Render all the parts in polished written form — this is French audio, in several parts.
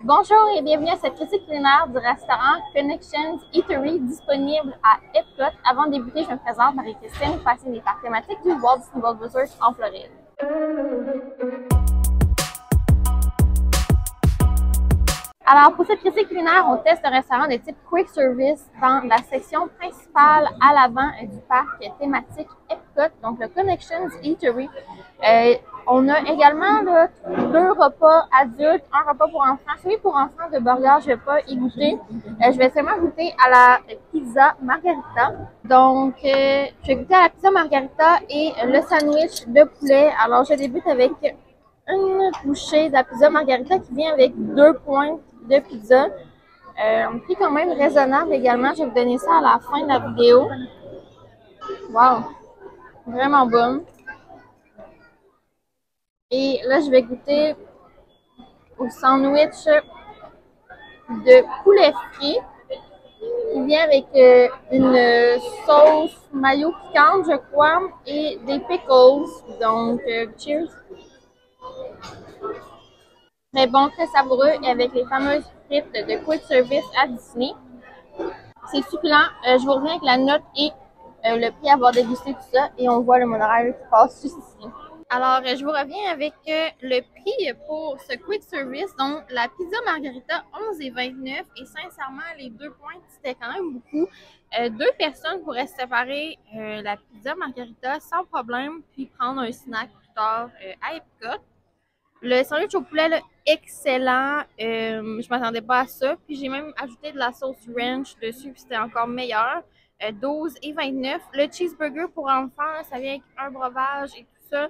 Bonjour et bienvenue à cette critique culinaire du restaurant Connections Eatery disponible à Epcot. Avant de débuter, je me présente, Marie-Christine, passionnée des parcs thématiques du Walt Disney World Resort en Floride. Alors, pour cette critique culinaire, on teste un restaurant de type quick service dans la section principale à l'avant du parc thématique Epcot, donc le Connections Eatery. On a également là, 2 repas adultes, un repas pour enfants. Celui pour enfants de burger, je ne vais pas y goûter. Je vais seulement goûter à la pizza margarita. Donc, je vais goûter à la pizza margarita et le sandwich de poulet. Alors, je débute avec une bouchée de la pizza margarita qui vient avec 2 pointes de pizza. Un prix quand même raisonnable également. Je vais vous donner ça à la fin de la vidéo. Wow! Vraiment bon. Et là, je vais goûter au sandwich de poulet frit qui vient avec une sauce mayo piquante, je crois, et des pickles. Donc, cheers! Très bon, très savoureux et avec les fameuses frites de quick service à Disney. C'est succulent. Je vous reviens avec la note et le prix à avoir dégusté tout ça et on voit le monorail qui passe juste ici. Alors, je vous reviens avec le prix pour ce quick service. Donc, la pizza margarita, 11,29 et sincèrement, les 2 pointes, c'était quand même beaucoup. 2 personnes pourraient se séparer la pizza margarita sans problème, puis prendre un snack plus tard à Epcot. Le sandwich au poulet, là, excellent. Je m'attendais pas à ça. Puis j'ai même ajouté de la sauce ranch dessus, puis c'était encore meilleur. 12,29. Le cheeseburger pour enfants, là, ça vient avec un breuvage et tout ça.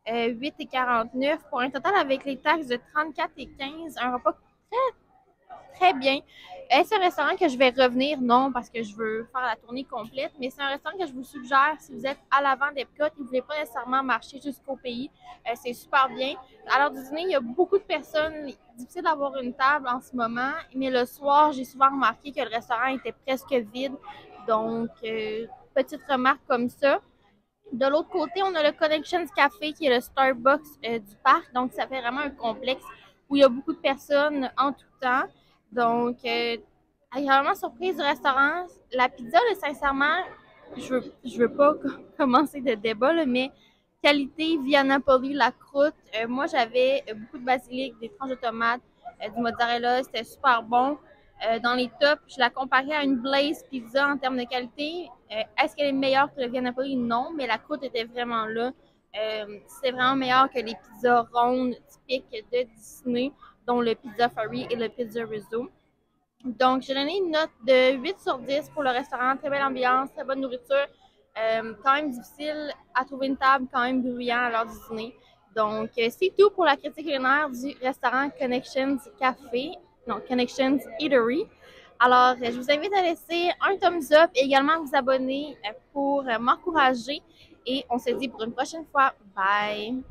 8,49 pour un total avec les taxes de 34,15. Un repas très bien. Est-ce un restaurant que je vais revenir? Non, parce que je veux faire la tournée complète, mais c'est un restaurant que je vous suggère si vous êtes à l'avant d'Epcot et vous ne voulez pas nécessairement marcher jusqu'au pays. C'est super bien. À l'heure du dîner, il y a beaucoup de personnes. Difficile d'avoir une table en ce moment, mais le soir, j'ai souvent remarqué que le restaurant était presque vide. Donc, petite remarque comme ça. De l'autre côté, on a le Connections Café qui est le Starbucks du parc. Donc, ça fait vraiment un complexe où il y a beaucoup de personnes en tout temps. Donc, agréablement surprise du restaurant. La pizza, là, sincèrement, je veux pas commencer de débat, là, mais qualité via Napoli, la croûte. Moi, j'avais beaucoup de basilic, des tranches de tomates, du mozzarella. C'était super bon. Dans les tops, je la comparais à une Blaze Pizza en termes de qualité. Est-ce qu'elle est meilleure que le Via Napoli? Non, mais la croûte était vraiment là. C'est vraiment meilleur que les pizzas rondes typiques de Disney, dont le Pizza Furry et le Pizza Rizzo. Donc, j'ai donné une note de 8 sur 10 pour le restaurant. Très belle ambiance, très bonne nourriture. Quand même difficile à trouver une table, quand même bruyant à l'heure du dîner. Donc, c'est tout pour la critique culinaire du restaurant Connections Café, non, Connections Eatery. Alors, je vous invite à laisser un thumbs up et également à vous abonner pour m'encourager. Et on se dit pour une prochaine fois. Bye!